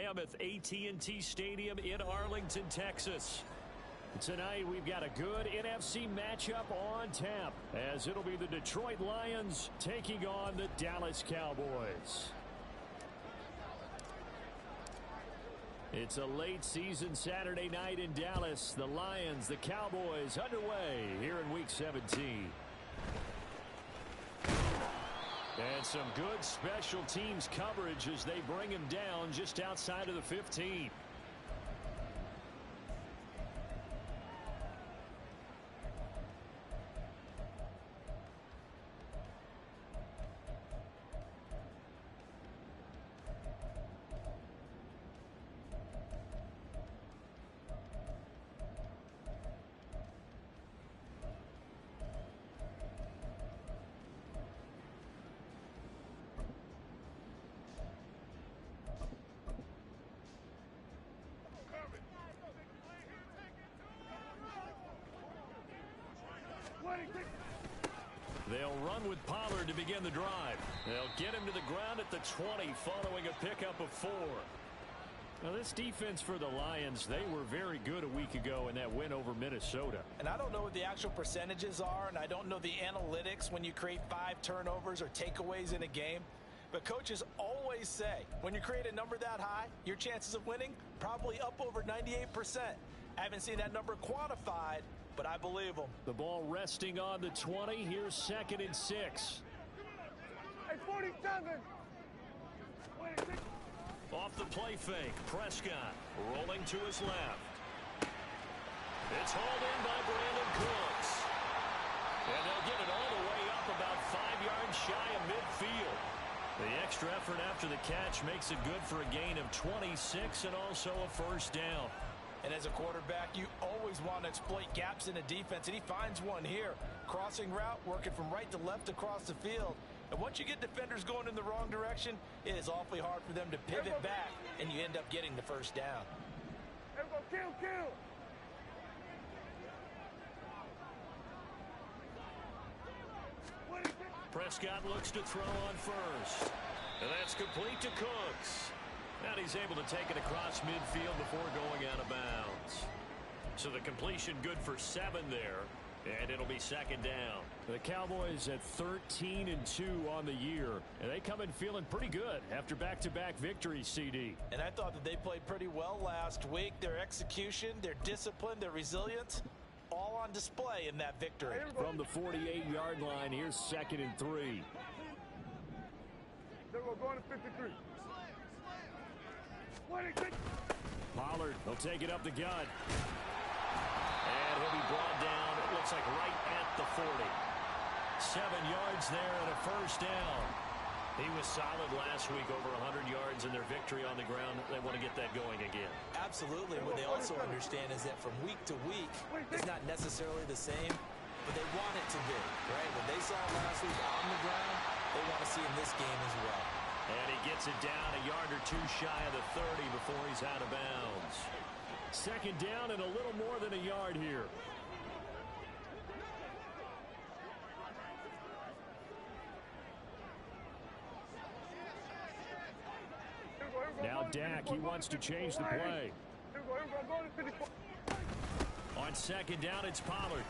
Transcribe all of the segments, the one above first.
mammoth AT&T Stadium in Arlington, Texas. Tonight, we've got a good NFC matchup on tap, as it'll be the Detroit Lions taking on the Dallas Cowboys. It's a late season Saturday night in Dallas. The Lions, the Cowboys underway here in Week 17. And some good special teams coverage as they bring him down just outside of the 15. They'll run with Pollard to begin the drive. They'll get him to the ground at the 20 following a pickup of 4. Now, this defense for the Lions, they were very good a week ago in that win over Minnesota. And I don't know what the actual percentages are, and I don't know the analytics when you create 5 turnovers or takeaways in a game. But coaches always say, when you create a number that high, your chances of winning probably up over 98%. I haven't seen that number quantified, but I believe them. The ball resting on the 20. Here's 2nd and 6. Hey, 47. Off the play fake. Prescott rolling to his left. It's hauled in by Brandon Cooks. And they'll get it all the way up about 5 yards shy of midfield. The extra effort after the catch makes it good for a gain of 26 and also a first down. And as a quarterback, you always want to exploit gaps in the defense, and he finds one here. Crossing route, working from right to left across the field. And once you get defenders going in the wrong direction, it is awfully hard for them to pivot back, and you end up getting the first down. Kill. Prescott looks to throw on first. And that's complete to Cooks. And he's able to take it across midfield before going out of bounds. So the completion good for 7 there. And it'll be 2nd down. The Cowboys at 13-2 on the year. And they come in feeling pretty good after back-to-back victories, CD. And I thought that they played pretty well last week. Their execution, their discipline, their resilience, all on display in that victory. From the 48-yard line, here's 2nd and 3. They're going to 53. Pollard, he'll take it up the gut. And he'll be brought down, it looks like right at the 40. 7 yards there and a first down. He was solid last week, over 100 yards in their victory on the ground. They want to get that going again. Absolutely. What they also understand is that from week to week, it's not necessarily the same, but they want it to be, right? What they saw last week on the ground, they want to see in this game as well. And he gets it down a yard or 2 shy of the 30 before he's out of bounds. 2nd down and a little more than a yard here. Now Dak, he wants to change the play. On 2nd down, it's Pollard.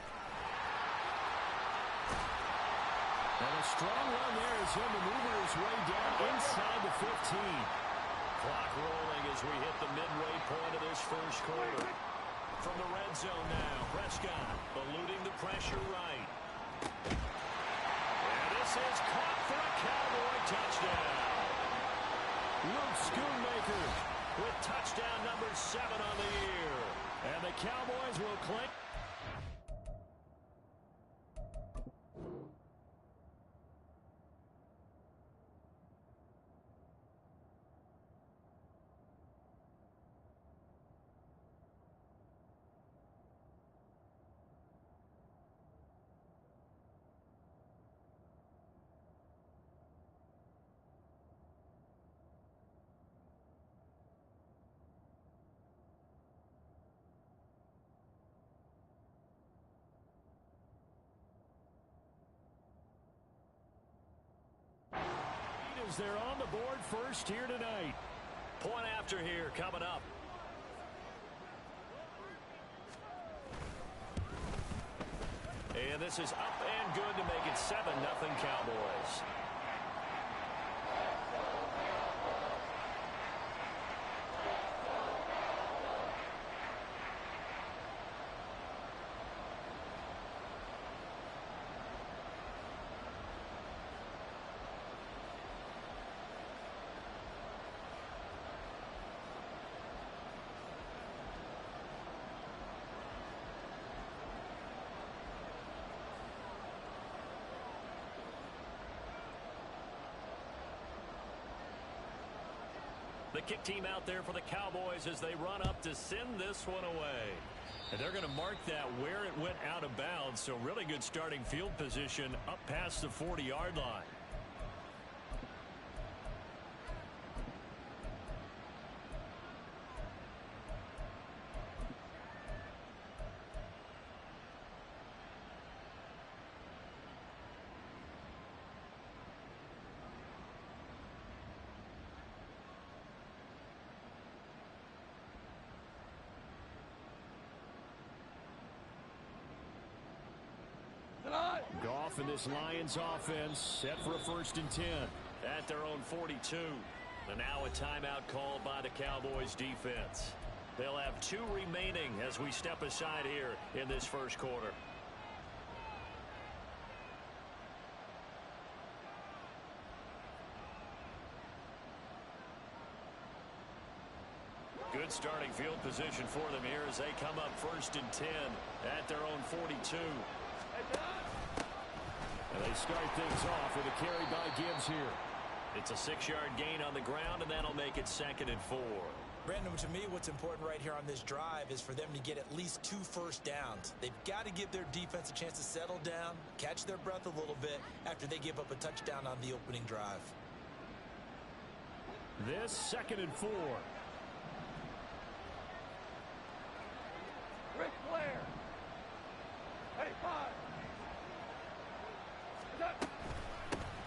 And a strong run there as he'll maneuver his way down inside the 15. Clock rolling as we hit the midway point of this first quarter. From the red zone now, Prescott eluding the pressure right. And this is caught for a Cowboy touchdown. Luke Schoonmaker with touchdown number 7 on the year. And the Cowboys will claim. As they're on the board first here tonight. Point after here coming up. And this is up and good to make it 7-0 Cowboys. The kick team out there for the Cowboys as they run up to send this one away. And they're going to mark that where it went out of bounds. So really good starting field position up past the 40-yard line. Goff and this Lions offense set for a 1st and 10 at their own 42. And now a timeout called by the Cowboys defense. They'll have 2 remaining as we step aside here in this first quarter. Good starting field position for them here as they come up 1st and 10 at their own 42. And they start things off with a carry by Gibbs here. It's a 6-yard gain on the ground, and that'll make it 2nd and 4. Brandon, to me, what's important right here on this drive is for them to get at least 2 first downs. They've got to give their defense a chance to settle down, catch their breath a little bit after they give up a touchdown on the opening drive. This 2nd and 4. Ric Flair. Hey, 5.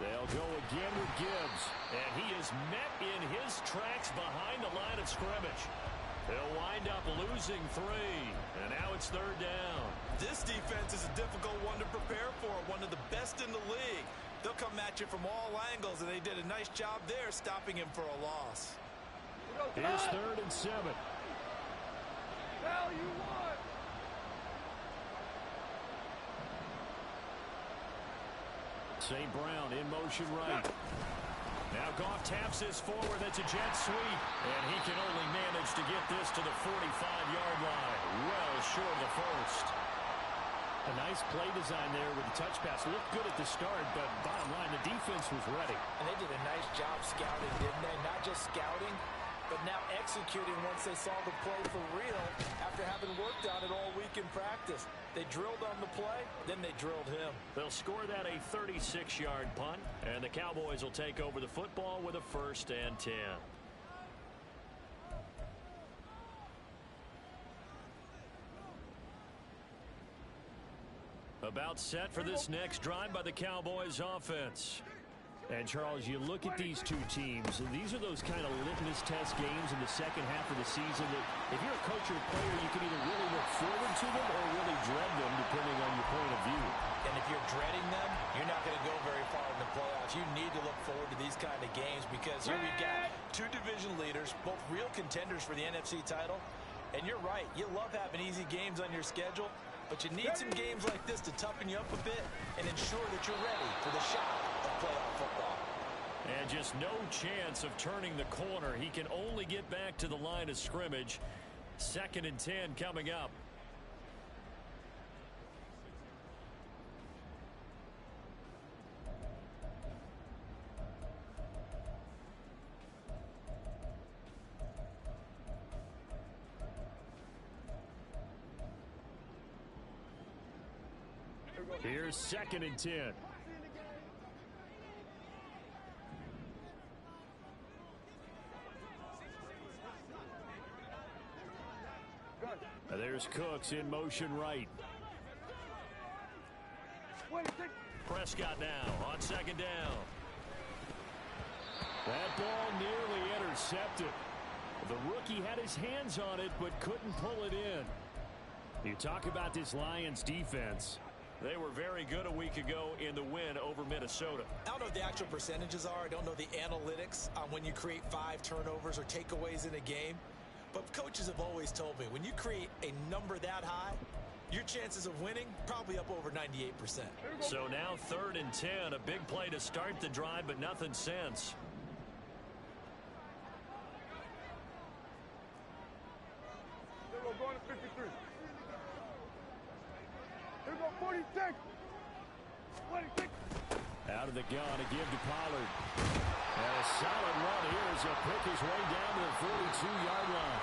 They'll go again with Gibbs, and he is met in his tracks behind the line of scrimmage. They'll wind up losing 3, and now it's 3rd down. This defense is a difficult one to prepare for, one of the best in the league. They'll come at you from all angles, and they did a nice job there stopping him for a loss. Here's 3rd and 7. Hell, you won. St. Brown in motion right. Now Goff taps this forward. That's a jet sweep. And he can only manage to get this to the 45-yard line. Well short of the first. A nice play design there with the touch pass. Looked good at the start, but bottom line, the defense was ready. And they did a nice job scouting, didn't they? Not just scouting, but now executing once they saw the play for real after having worked on it all week in practice. They drilled on the play, then they drilled him. They'll score that a 36-yard punt, and the Cowboys will take over the football with a 1st and 10. About set for this next drive by the Cowboys offense. And, Charles, you look at these 2 teams, and these are those kind of litmus test games in the second half of the season that if you're a coach or a player, you can either really look forward to them or really dread them, depending on your point of view. And if you're dreading them, you're not going to go very far in the playoffs. You need to look forward to these kind of games because here we've got 2 division leaders, both real contenders for the NFC title. And you're right, you love having easy games on your schedule, but you need some games like this to toughen you up a bit and ensure that you're ready for the shock of playoff football. And just no chance of turning the corner. He can only get back to the line of scrimmage. 2nd and 10 coming up. Here's 2nd and 10. There's Cooks in motion right. Prescott now on 2nd down. That ball nearly intercepted. The rookie had his hands on it but couldn't pull it in. You talk about this Lions defense. They were very good a week ago in the win over Minnesota. I don't know what the actual percentages are. I don't know the analytics on when you create 5 turnovers or takeaways in a game. But coaches have always told me, when you create a number that high, your chances of winning probably up over 98%. So now 3rd and 10, a big play to start the drive, but nothing since. Here we go, going to 53. Here we go, 46. 26. Out of the gun to give to Pollard. And a solid run here as he'll pick his way down to the 42-yard line.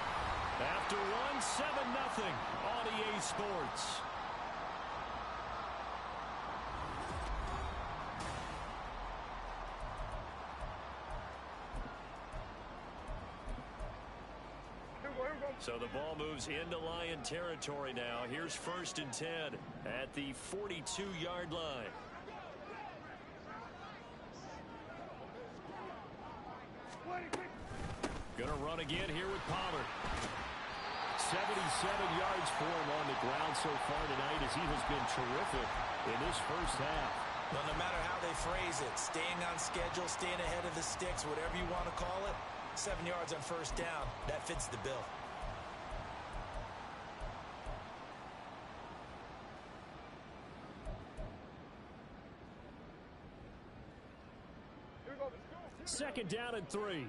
After one, 7-0 on EA Sports. So the ball moves into Lion territory now. Here's 1st and 10 at the 42-yard line. Gonna run again here with Pollard. 77 yards for him on the ground so far tonight as he has been terrific in this first half. Well, no matter how they phrase it, staying on schedule, staying ahead of the sticks, whatever you want to call it, 7 yards on 1st down, that fits the bill. Second down and 3.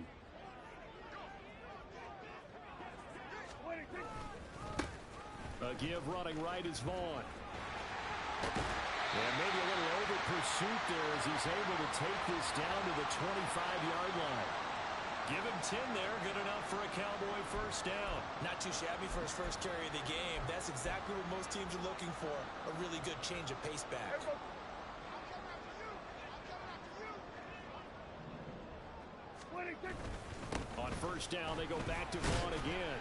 A give running right is Vaughn. And maybe a little over pursuit there as he's able to take this down to the 25-yard line. Give him 10 there, good enough for a Cowboy 1st down. Not too shabby for his first carry of the game. That's exactly what most teams are looking for, a really good change of pace back. On 1st down, they go back to Vaughn again.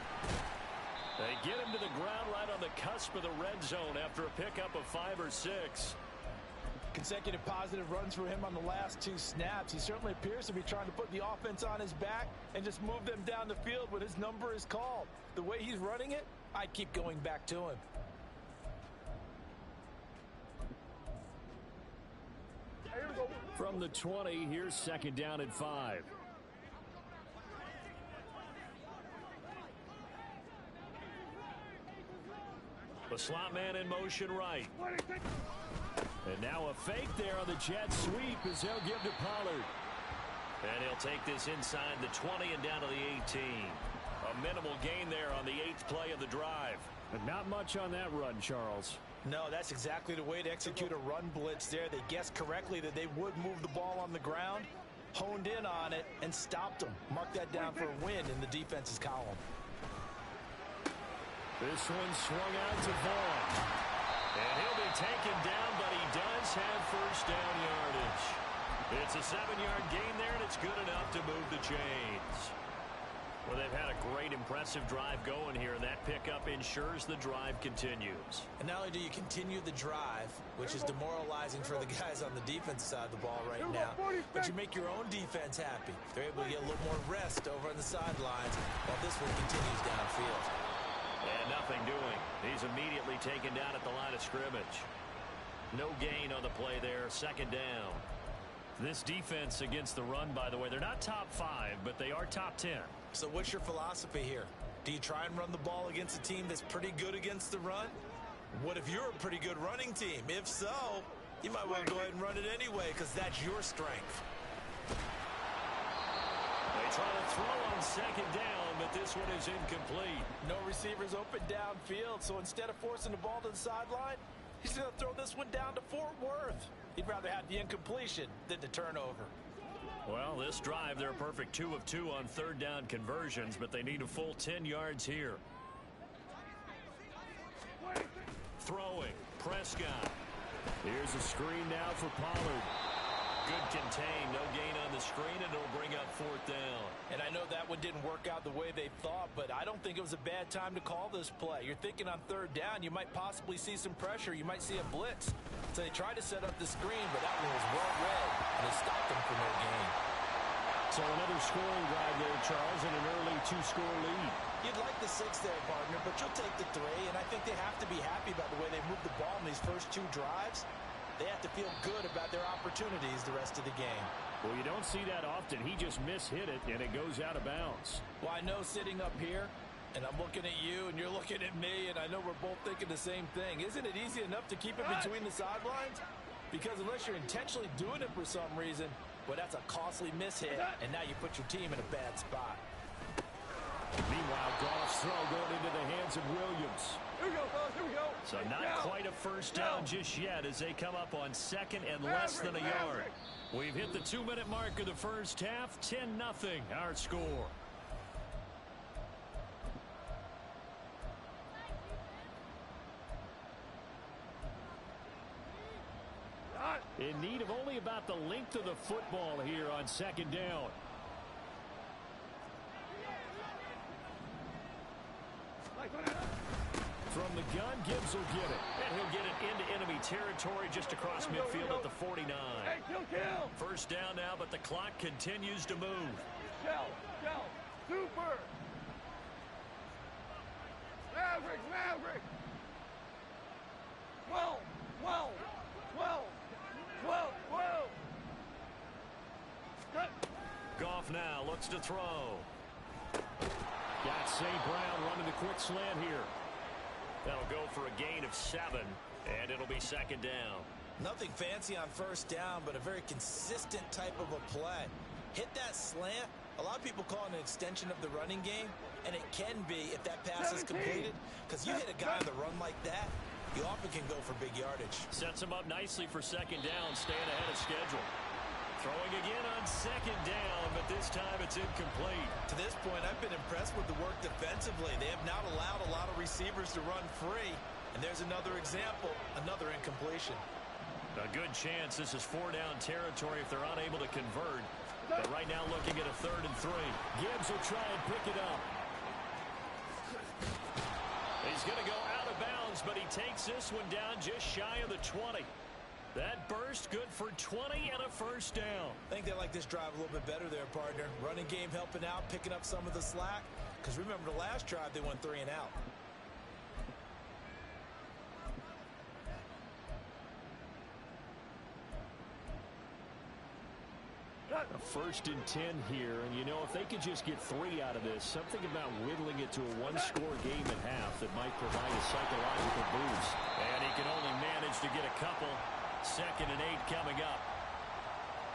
They get him to the ground right on the cusp of the red zone after a pickup of 5 or 6. Consecutive positive runs for him on the last 2 snaps. He certainly appears to be trying to put the offense on his back and just move them down the field when his number is called. The way he's running it, I'd keep going back to him. From the 20, here's 2nd down and 5. The slot man in motion right. And now a fake there on the jet sweep as they'll give to Pollard. And he'll take this inside the 20 and down to the 18. A minimal gain there on the 8th play of the drive. But not much on that run, Charles. No, that's exactly the way to execute a run blitz there. They guessed correctly that they would move the ball on the ground, honed in on it, and stopped them. Mark that down for a win in the defense's column. This one swung out to Vaughn. And he'll be taken down, but he does have 1st down yardage. It's a 7-yard gain there, and it's good enough to move the chains. Well, they've had a great, impressive drive going here, and that pickup ensures the drive continues. And not only do you continue the drive, which is demoralizing for the guys on the defense side of the ball right now, but you make your own defense happy. They're able to get a little more rest over on the sidelines while this one continues downfield. And nothing doing. He's immediately taken down at the line of scrimmage. No gain on the play there. 2nd down. This defense against the run, by the way, they're not top 5, but they are top 10. So what's your philosophy here? Do you try and run the ball against a team that's pretty good against the run? What if you're a pretty good running team? If so, you might want to go ahead and run it anyway because that's your strength. They try to throw on 2nd down, but this one is incomplete. No receivers open downfield, so instead of forcing the ball to the sideline, he's going to throw this one down to Fort Worth. He'd rather have the incompletion than the turnover. Well, this drive, they're a perfect 2 of 2 on 3rd down conversions, but they need a full 10 yards here. Throwing, Prescott. Here's a screen now for Pollard. Good contain, no gain on the screen, and it'll bring up 4th down. And I know that one didn't work out the way they thought, but I don't think it was a bad time to call this play. You're thinking on 3rd down, you might possibly see some pressure. You might see a blitz. So they tried to set up the screen, but that one was well read, and it stopped them for no gain. So another scoring drive there, Charles, and an early 2-score lead. You'd like the 6 there, partner, but you'll take the 3, and I think they have to be happy about the way they moved the ball in these first 2 drives. They have to feel good about their opportunities the rest of the game. Well, you don't see that often. He just mishit it, and it goes out of bounds. Well, I know sitting up here, and I'm looking at you, and you're looking at me, and I know we're both thinking the same thing. Isn't it easy enough to keep it between the sidelines? Because unless you're intentionally doing it for some reason, well, that's a costly mishit, and now you put your team in a bad spot. Meanwhile, Goff's throw going into the hands of Williams. Here we go, fellas. Here we go. So not quite a first down just yet as they come up on 2nd and less than a yard. We've hit the 2-minute mark of the first half. 10-0 our score. In need of only about the length of the football here on 2nd down. From the gun, Gibbs will get it. And he'll get it into enemy territory just across midfield at the 49. Hey, kill. First down now, but the clock continues to move. Shell. Super. Maverick. 12. Cut. Goff now looks to throw. Got St. Brown running the quick slant here. That'll go for a gain of 7, and it'll be 2nd down. Nothing fancy on first down, but a very consistent type of a play. Hit that slant. A lot of people call it an extension of the running game, and it can be if that pass is completed, because you hit a guy on the run like that, you often can go for big yardage. Sets him up nicely for 2nd down, staying ahead of schedule. Throwing again on 2nd down, but this time it's incomplete. To this point, I've been impressed with the work defensively. They have not allowed a lot of receivers to run free. And there's another example, another incompletion. A good chance this is 4-down territory if they're unable to convert. But right now looking at a 3rd and 3. Gibbs will try and pick it up. He's going to go out of bounds, but he takes this one down just shy of the 20. That burst good for 20 and a first down. I think they like this drive a little bit better there, partner. Running game helping out, picking up some of the slack. Because remember the last drive, they went 3 and out. A 1st and 10 here, and you know, if they could just get 3 out of this, something about whittling it to a 1-score game at half that might provide a psychological boost. And he can only manage to get a couple. 2nd and 8 coming up.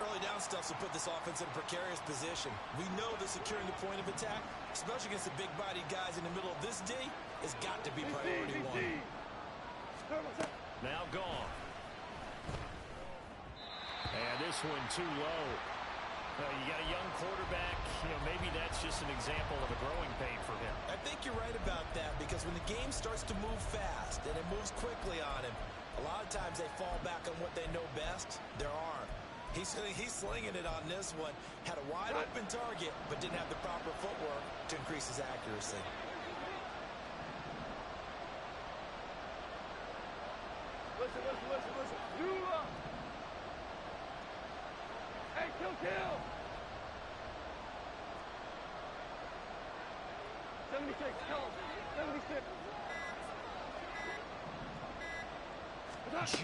Early down stuff will put this offense in a precarious position. We know that securing the point of attack, especially against the big-bodied guys in the middle of this D, has got to be priority 1. Now gone. And this one too low. You got a young quarterback. You know, maybe that's just an example of a growing pain for him. I think you're right about that, because when the game starts to move fast and it moves quickly on him, a lot of times they fall back on what they know best, their arm. He's slinging it on this one. Had a wide open target, but didn't have the proper footwork to increase his accuracy. Listen. You up. Hey, kill. 76, kill him. 76.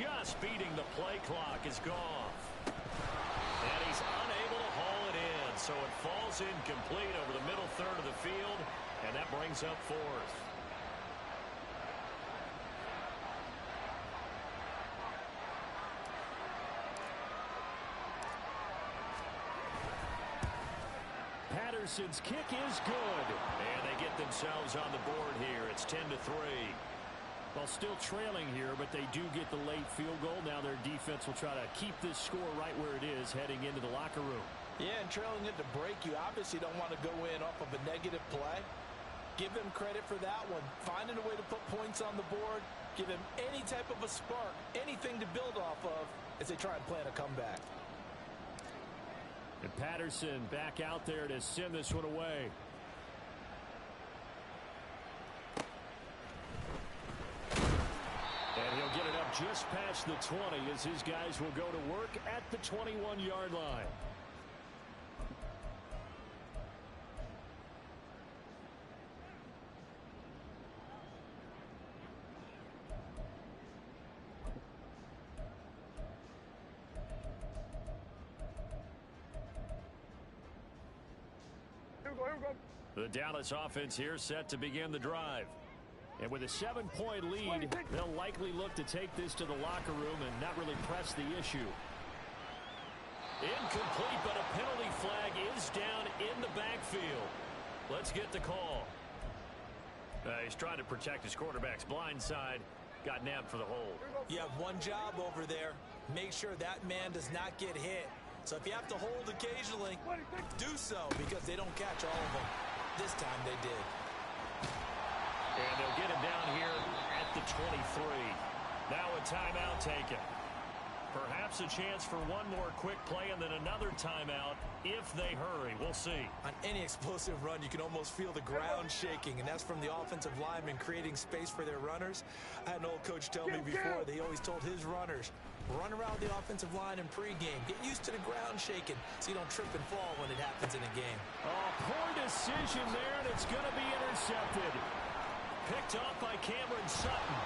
Just beating the play clock is Goff. And he's unable to haul it in. So it falls incomplete over the middle 3rd of the field. And that brings up 4th. Patterson's kick is good. And they get themselves on the board here. It's 10-3. Well, still trailing here, but they do get the late field goal. Now their defense will try to keep this score right where it is heading into the locker room. Yeah, and trailing it to break, you obviously don't want to go in off of a negative play. Give them credit for that one. Finding a way to put points on the board. Give them any type of a spark, anything to build off of as they try and plan a comeback. And Patterson back out there to send this one away. And he'll get it up just past the 20 as his guys will go to work at the 21-yard line. The Dallas offense here set to begin the drive. And with a 7-point lead, they'll likely look to take this to the locker room and not really press the issue. Incomplete, but a penalty flag is down in the backfield. Let's get the call. He's trying to protect his quarterback's blind side. Got nabbed for the hold. You have one job over there. Make sure that man does not get hit. So if you have to hold occasionally, do so, because they don't catch all of them. This time they did. And they'll get him down here at the 23. Now a timeout taken. Perhaps a chance for one more quick play and then another timeout if they hurry. We'll see. On any explosive run, you can almost feel the ground shaking, and that's from the offensive linemen creating space for their runners. I had an old coach tell me before, they always told his runners, run around the offensive line in pregame. Get used to the ground shaking so you don't trip and fall when it happens in a game. Oh, poor decision there, and it's going to be intercepted. Picked off by Cameron Sutton.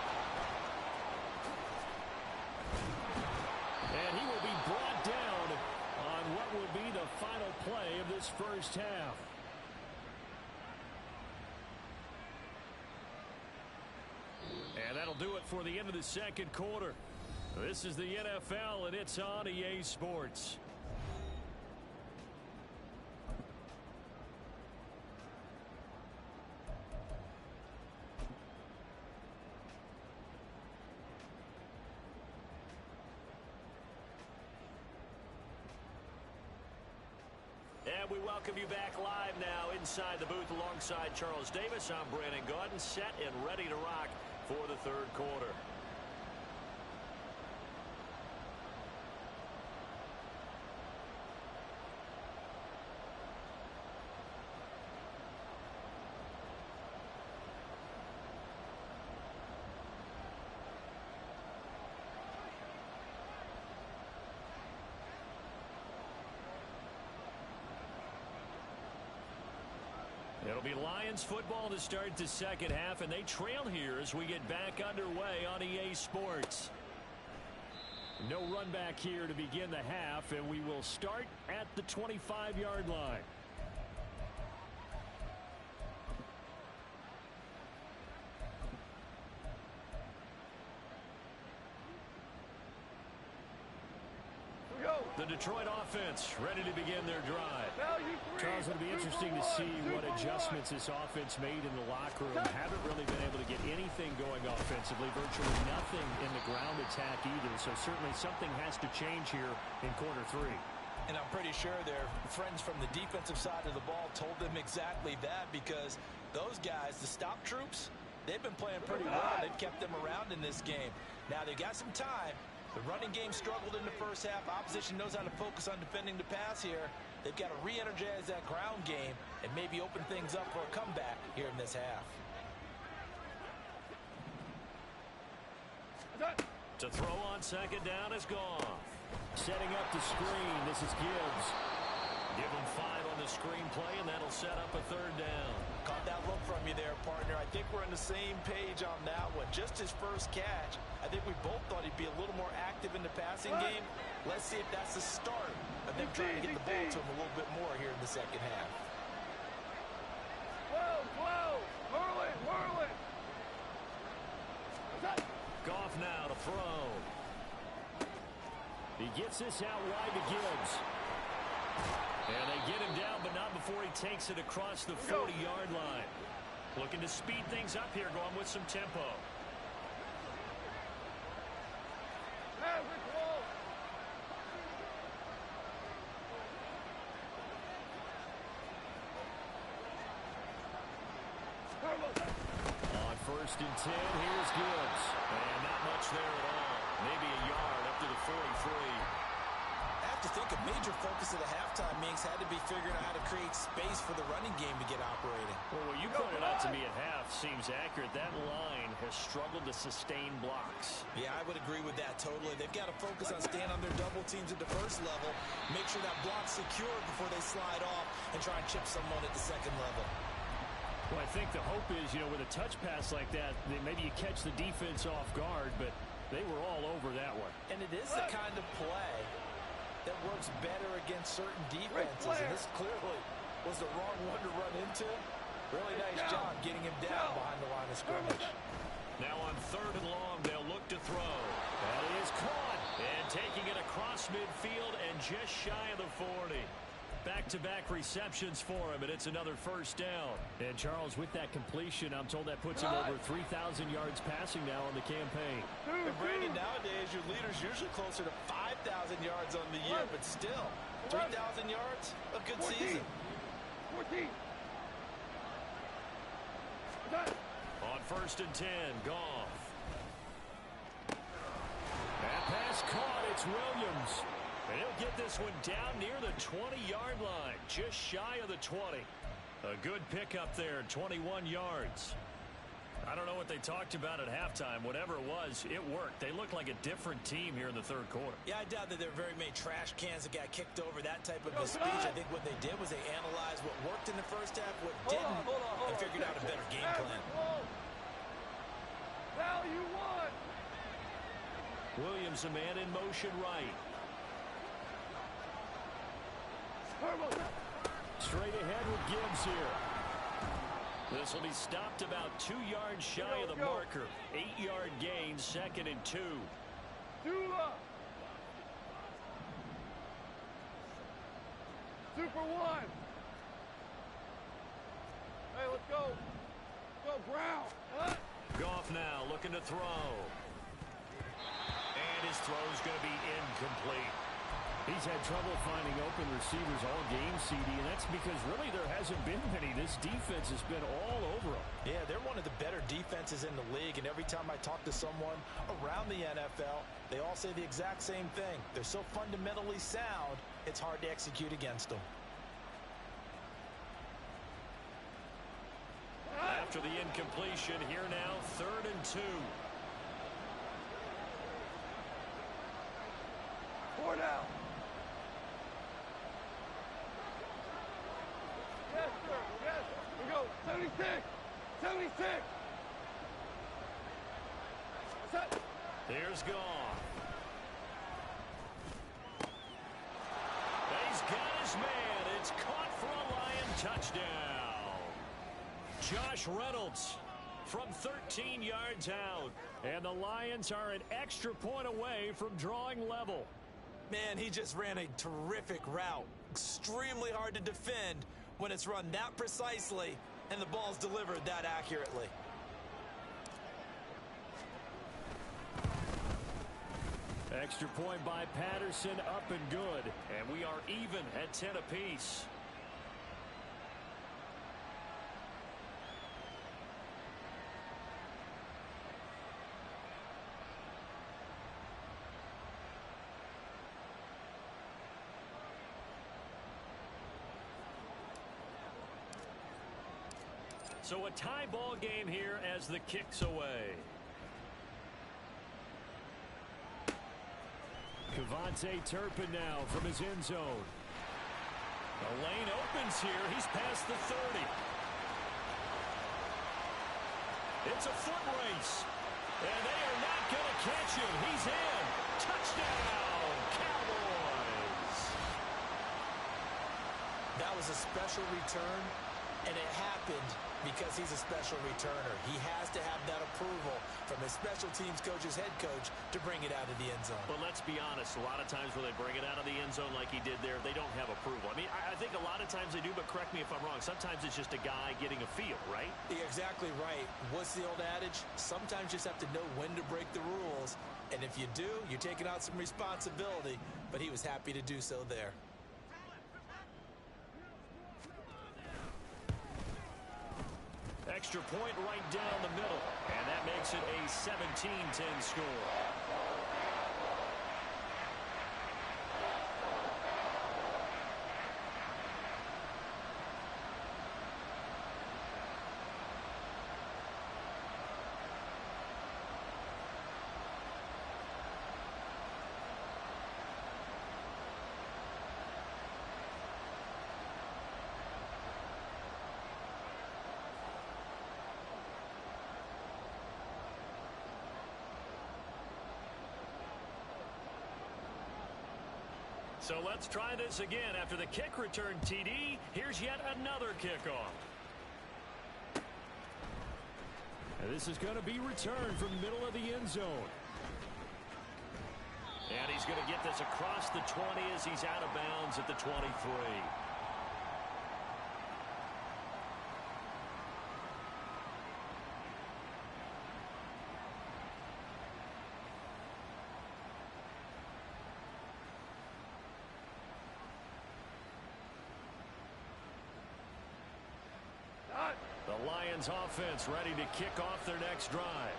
And he will be brought down on what will be the final play of this first half. And that'll do it for the end of the second quarter. This is the NFL, and it's on EA Sports. And we welcome you back live now inside the booth alongside Charles Davis. I'm Brandon Gaudin, set and ready to rock for the third quarter. It'll be Lions football to start the second half, and they trail here as we get back underway on EA Sports. No run back here to begin the half, and we will start at the 25-yard line. The Detroit offense ready to begin their drive. Charles, it'll be interesting to see what adjustments this offense made in the locker room. Haven't really been able to get anything going offensively, virtually nothing in the ground attack either. So certainly something has to change here in quarter three. And I'm pretty sure their friends from the defensive side of the ball told them exactly that, because those guys, the stop troops, they've been playing pretty well. They've kept them around in this game. Now they got some time. The running game struggled in the first half. Opposition knows how to focus on defending the pass here. They've got to re-energize that ground game and maybe open things up for a comeback here in this half. To throw on second down is Goff. Setting up the screen. This is Gibbs. Give him 5 on the screen play, and that'll set up a third down. Caught that look from you there, partner. I think we're on the same page on that one. Just his first catch. I think we both thought he'd be a little more active in the passing game. Let's see if that's the start of them trying to get the ball to him a little bit more here in the second half. Whoa! Whirl it! Goff now to throw. He gets this out wide to Gibbs. And they get him down, but not before he takes it across the 40-yard line. Looking to speed things up here, going with some tempo. On 1st and 10, here's Gibbs. And not much there at all. Maybe a yard up to the 43. I have to think a major focus of the halftime meetings had to be figuring out how to create space for the running game to get operating. Well, what you pointed out to me at half seems accurate. That line has struggled to sustain blocks. Yeah, I would agree with that totally. They've got to focus on staying on their double teams at the first level, make sure that block's secure before they slide off and try and chip someone at the second level. Well, I think the hope is, with a touch pass like that, maybe you catch the defense off guard, but they were all over that one. And it is the kind of play that works better against certain defenses, and this clearly was the wrong one to run into. Really nice job getting him down behind the line of scrimmage. Now on 3rd and long, they'll look to throw. That is caught. And taking it across midfield and just shy of the 40. Back-to-back receptions for him, and it's another first down. And Charles, with that completion, I'm told that puts him over 3,000 yards passing now on the campaign. And Brandon, nowadays, your leader's usually closer to 5,000 yards on the year, but still, 3,000 yards, a good 14. season. 14. On 1st and 10, Goff. That pass caught. It's Williams. And he'll get this one down near the 20-yard line, just shy of the 20. A good pickup there, 21 yards. I don't know what they talked about at halftime. Whatever it was, it worked. They looked like a different team here in the 3rd quarter. Yeah, I doubt that there were very many trash cans that got kicked over, that type of a speech. I think what they did was they analyzed what worked in the first half, what didn't, and figured out a better game plan. Value one. Williams, a man in motion right. Straight ahead with Gibbs here. This will be stopped about 2 yards shy of the marker. 8-yard gain, 2nd and 2. Super one. Hey, let's go. Go, Brown. Goff now looking to throw. And his throw's going to be incomplete. He's had trouble finding open receivers all game, CD, and that's because really there hasn't been many. This defense has been all over him. Yeah, they're one of the better defenses in the league, and every time I talk to someone around the NFL, they all say the exact same thing. They're so fundamentally sound, it's hard to execute against them. After the incompletion, here now, 3rd and 2. Four down. Yes, sir. Yes. We go. 76. 76. Set. Here's Goff. He's got his man. It's caught for a Lion touchdown. Josh Reynolds from 13 yards out. And the Lions are an extra point away from drawing level. Man, he just ran a terrific route. Extremely hard to defend when it's run that precisely and the ball's delivered that accurately. Extra point by Patterson, up and good. And we are even at 10 apiece. So a tie ball game here as the kick's away. Cavante Turpin now from his end zone. The lane opens here. He's past the 30. It's a foot race. And they are not going to catch him. He's in. Touchdown, Cowboys. That was a special return, and it happened because he's a special returner. He has to have that approval from his special teams coach's head coach to bring it out of the end zone. But let's be honest, a lot of times when they bring it out of the end zone like he did there, they don't have approval. I mean, I think a lot of times they do, but correct me if I'm wrong. Sometimes it's just a guy getting a feel, right? You're exactly right. What's the old adage? Sometimes you just have to know when to break the rules. And if you do, you're taking out some responsibility. But he was happy to do so there. Extra point right down the middle. And that makes it a 17-10 score. So let's try this again. After the kick return TD, here's yet another kickoff. And this is going to be returned from the middle of the end zone. And he's going to get this across the 20 as he's out of bounds at the 23. The Lions offense ready to kick off their next drive.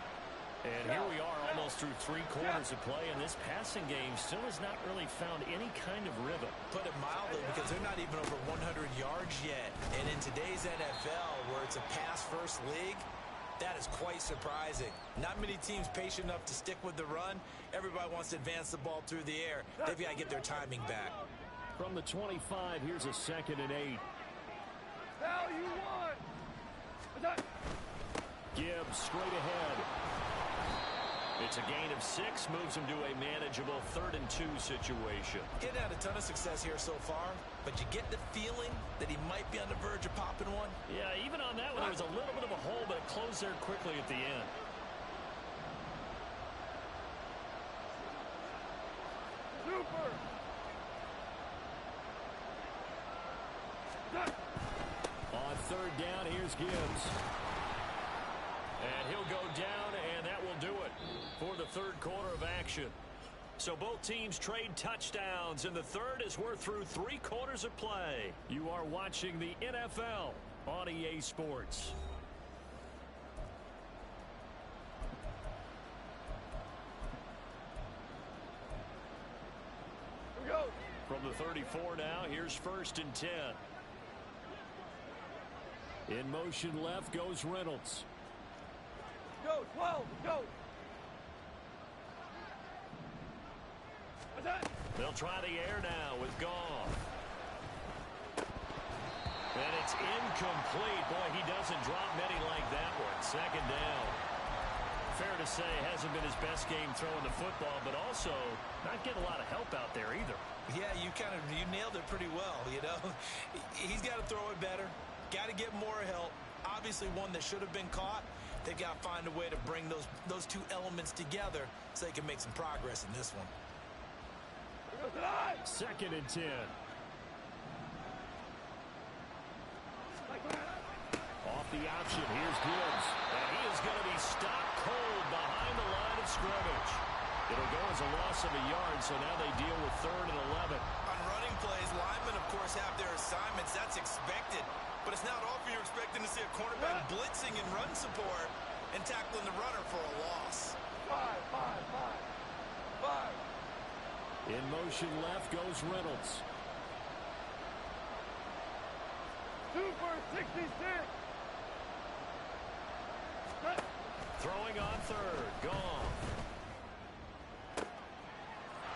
And here we are almost through 3 quarters of play, and this passing game still has not really found any kind of rhythm. Put it mildly, because they're not even over 100 yards yet. And in today's NFL, where it's a pass-first league, that is quite surprising. Not many teams patient enough to stick with the run. Everybody wants to advance the ball through the air. They've got to get their timing back. From the 25, here's a 2nd and 8. Hell, you won! Gibbs straight ahead. It's a gain of 6, moves him to a manageable 3rd and 2 situation. He hadn't had a ton of success here so far, but you get the feeling that he might be on the verge of popping one. Yeah, even on that one, there was a little bit of a hole, but it closed there quickly at the end. Super! On 3rd down, here's Gibbs. And he'll go down, and that will do it for the 3rd quarter of action. So both teams trade touchdowns, and the 3rd as we're through 3 quarters of play. You are watching the NFL on EA Sports. Here we go. From the 34 now, here's 1st and 10. In motion left goes Reynolds. Go, 12, go. What's that? They'll try the air now with Goff. And it's incomplete. Boy, he doesn't drop many like that one. 2nd down. Fair to say, hasn't been his best game throwing the football, but also not getting a lot of help out there either. Yeah, you nailed it pretty well, you know. He's got to throw it better. Got to get more help. Obviously one that should have been caught. They've got to find a way to bring those 2 elements together so they can make some progress in this one. 2nd and 10. Off the option, here's Gibbs. And he is going to be stopped cold behind the line of scrimmage. It'll go as a loss of a yard, so now they deal with 3rd and 11. On running plays, linemen, of course, have their assignments. That's expected. But it's not often you're expecting to see a cornerback blitzing in run support and tackling the runner for a loss. 5. In motion left goes Reynolds. Super 66. Throwing on 3rd. Gone.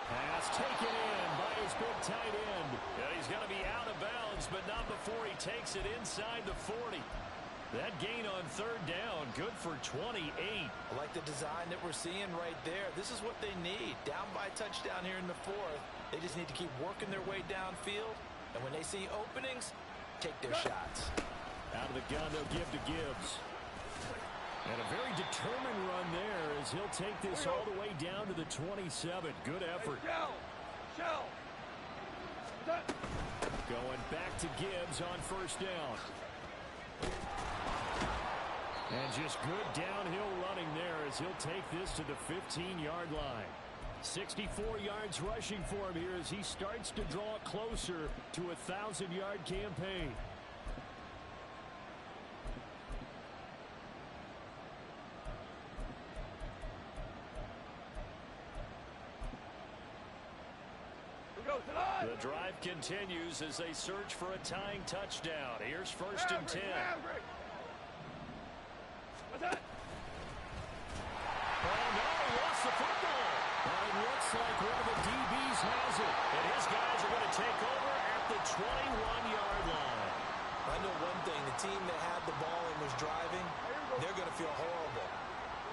Pass taken in by his big tight end. Yeah, he's going to be out of bounds, but not before he takes it inside the 40. That gain on 3rd down, good for 28. I like the design that we're seeing right there. This is what they need. Down by touchdown here in the 4th. They just need to keep working their way downfield. And when they see openings, take their shots. Out of the gun, they'll give to Gibbs. And a very determined run there as he'll take this all the way down to the 27. Good effort. Shell. Going back to Gibbs on 1st down. And just good downhill running there as he'll take this to the 15-yard line. 64 yards rushing for him here as he starts to draw closer to a 1,000-yard campaign. The drive continues as they search for a tying touchdown. Here's 1st and 10. What's that? Oh, no, he lost the football. It looks like one of the DBs has it. And his guys are going to take over at the 21-yard line. I know one thing. The team that had the ball and was driving, they're going to feel horrible.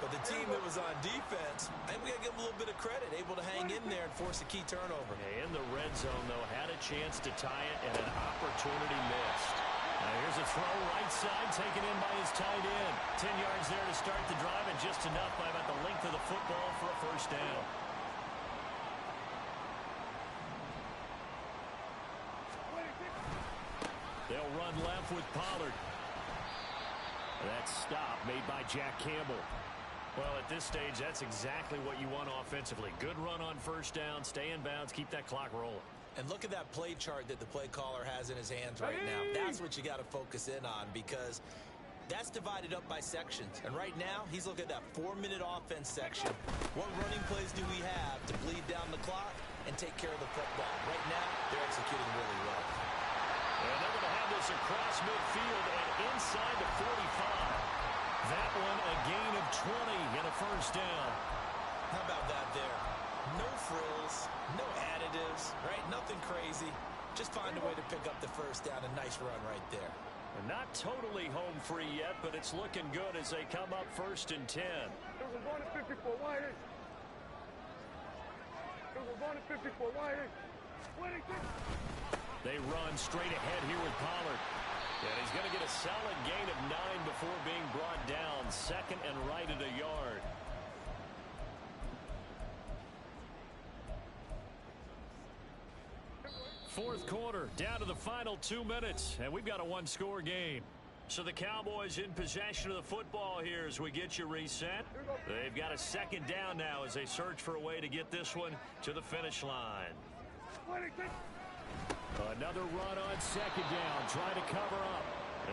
But the team that was on defense, I think we got to give them a little bit of credit, able to hang in there and force a key turnover. In the red zone, though, had a chance to tie it and an opportunity missed. Now here's a throw right side, taken in by his tight end. 10 yards there to start the drive, and just enough by about the length of the football for a first down. They'll run left with Pollard. That stop made by Jack Campbell. Well, at this stage, that's exactly what you want offensively. Good run on first down, stay in bounds, keep that clock rolling. And look at that play chart that the play caller has in his hands right now. That's what you got to focus in on, because that's divided up by sections. And right now, he's looking at that 4-minute offense section. What running plays do we have to bleed down the clock and take care of the football? Right now, they're executing really well. And they're going to have this across midfield and inside the 45. That one a gain of 20 and a first down. How about that there? No frills, no additives, right? Nothing crazy. Just find a way to pick up the first down. A nice run right there. And not totally home free yet, but it's looking good as they come up 1st and 10. They run straight ahead here with Pollard. And he's going to get a solid gain of 9 before being brought down. 2nd and right at a yard. Fourth quarter, down to the final 2 minutes, and we've got a one-score game. So the Cowboys in possession of the football here as we get you reset. They've got a 2nd down now as they search for a way to get this one to the finish line. Another run on 2nd down, trying to cover up.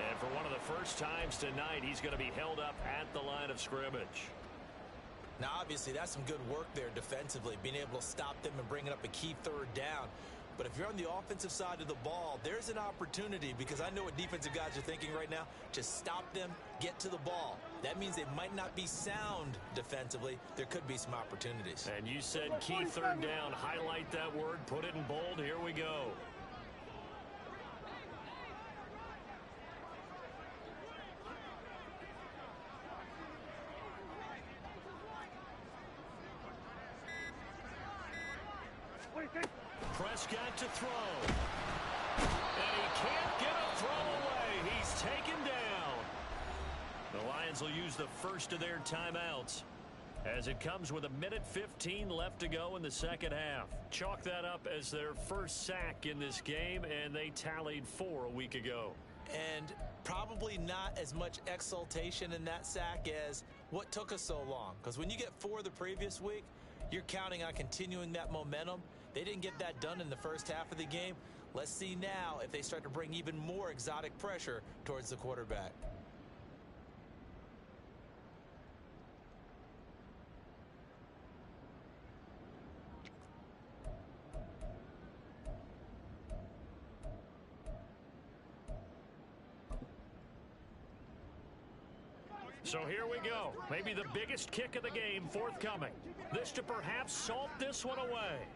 And for one of the first times tonight, he's going to be held up at the line of scrimmage. Now, obviously, that's some good work there defensively, being able to stop them and bringing up a key 3rd down. But if you're on the offensive side of the ball, there's an opportunity, because I know what defensive guys are thinking right now. Just stop them, get to the ball. That means they might not be sound defensively. There could be some opportunities. And you said key 3rd down. Highlight that word, put it in bold. Here we go. Prescott to throw. And he can't get a throw away. He's taken down. The Lions will use the first of their timeouts as it comes with 1:15 left to go in the second half. Chalk that up as their first sack in this game, and they tallied 4 a week ago. And probably not as much exultation in that sack as what took us so long. Because when you get 4 the previous week, you're counting on continuing that momentum. They didn't get that done in the first half of the game. Let's see now if they start to bring even more exotic pressure towards the quarterback. So here we go. Maybe the biggest kick of the game forthcoming. This to perhaps salt this one away.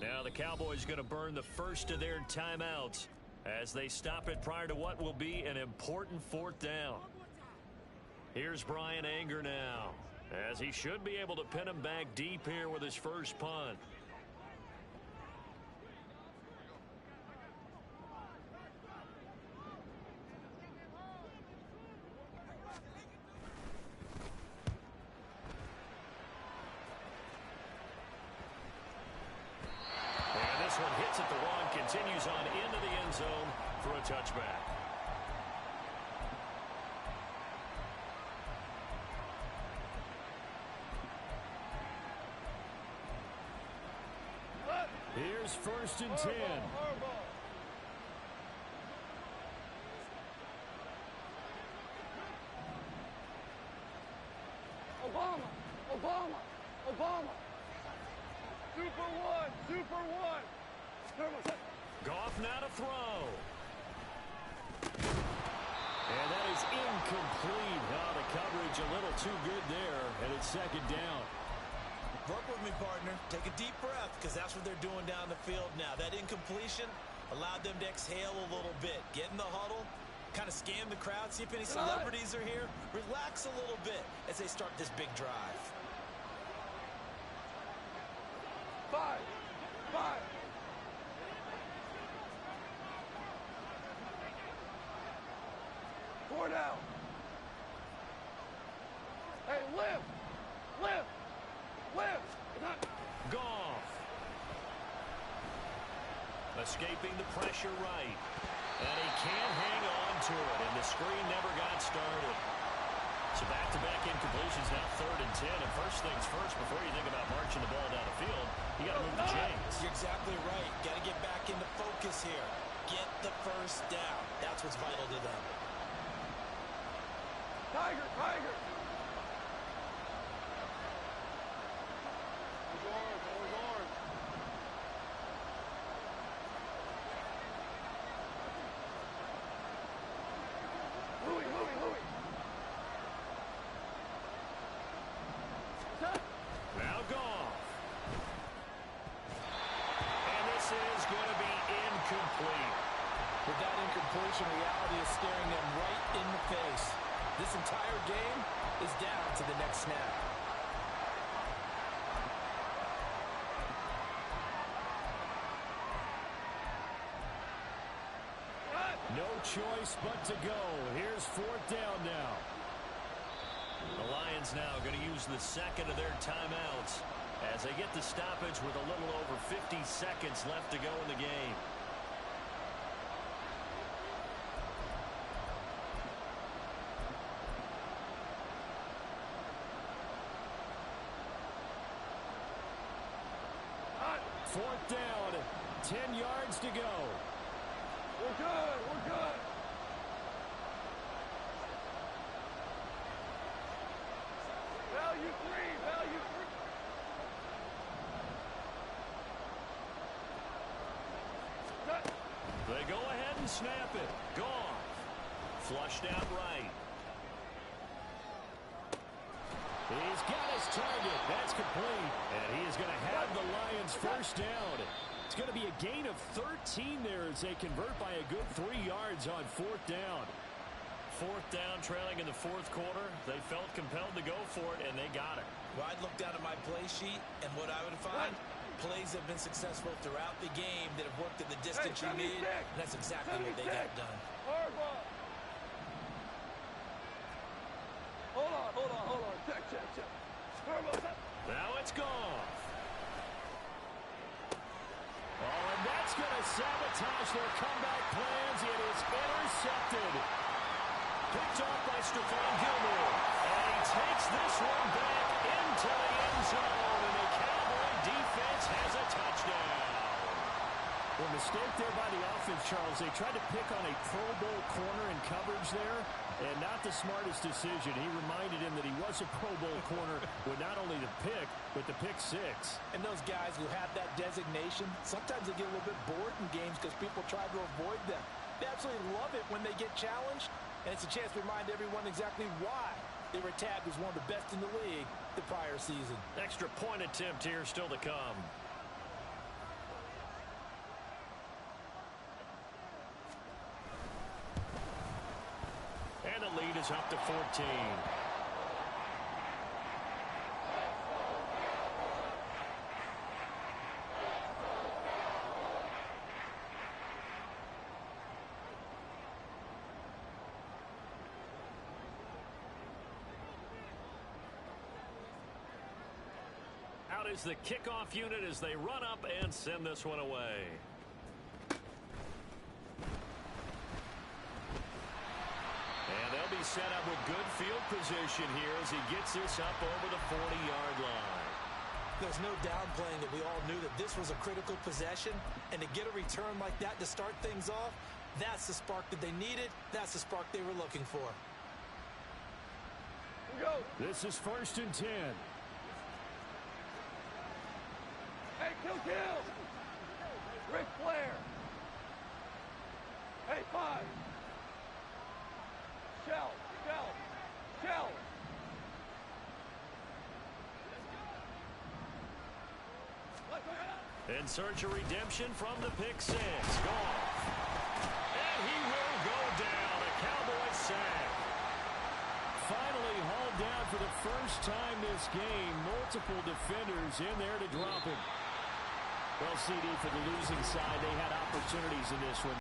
Now the Cowboys going to burn the first of their timeouts as they stop it prior to what will be an important 4th down. Here's Brian Anger now, as he should be able to pin him back deep here with his first punt. Hits at the 1, continues on into the end zone for a touchback. Here's 1st and 10. Obama. Super one. Goff now to throw. And that is incomplete. Oh, the coverage a little too good there, and it's 2nd down. Work with me, partner. Take a deep breath, because that's what they're doing down the field now. That incompletion allowed them to exhale a little bit, get in the huddle, Kind of scan the crowd, see if any celebrities are here. Relax a little bit as they start this big drive. 5. 4 down. Hey, lift. Goff. Escaping the pressure right. And he can't hang on to it, and the screen never got started. So back-to-back incompletions, now 3rd and 10. And first things first, before you think about marching the ball down the field, you got to move the chains. You're exactly right. Got to get back into focus here. Get the first down. That's what's vital to them. Tiger. Louis. Now Goff. And this is going to be incomplete. With that incompletion, reality is staring them right in the face. This entire game is down to the next snap. No choice but to go. Here's 4th down now. The Lions now going to use the second of their timeouts as they get the stoppage with a little over 50 seconds left to go in the game. Fourth down, 10 yards to go. We're good. Value three. They go ahead and snap it. Goff. Flushed out right. He's got his target. That's complete. And he is going to have the Lions first down. It's going to be a gain of 13 there as they convert by a good 3 yards on 4th down. 4th down, trailing in the 4th quarter. They felt compelled to go for it, and they got it. Well, I'd look down at my play sheet, and what I would find, plays have been successful throughout the game that have worked at the distance you need, and that's exactly what they got done. Hard ball. Hold on. Check. Now it's Goff. Oh, and that's going to sabotage their comeback plans. It is intercepted. Picked off by Stephon Gilmore. And he takes this one back into the end zone. And the Cowboy defense has a touchdown. Well, mistake there by the offense, Charles. They tried to pick on a Pro Bowl corner in coverage there, and not the smartest decision. He reminded him that he was a Pro Bowl corner with not only the pick, but the pick 6. And those guys who have that designation, sometimes they get a little bit bored in games because people try to avoid them. They absolutely love it when they get challenged, and it's a chance to remind everyone exactly why they were tabbed as one of the best in the league the prior season. Extra point attempt here still to come. And the lead is up to 14. Out is the kickoff unit as they run up and send this one away. And they'll be set up with good field position here as he gets this up over the 40-yard line. There's no downplaying that we all knew that this was a critical possession, and to get a return like that to start things off, that's the spark that they needed. That's the spark they were looking for. Go. This is 1st and 10. Hey, kill. Ric Flair. Hey, 5. Shell. In search of redemption from the pick 6. Goff. And he will go down. A down for the first time this game. Multiple defenders in there to drop him. Well, CD, for the losing side, they had opportunities in this one.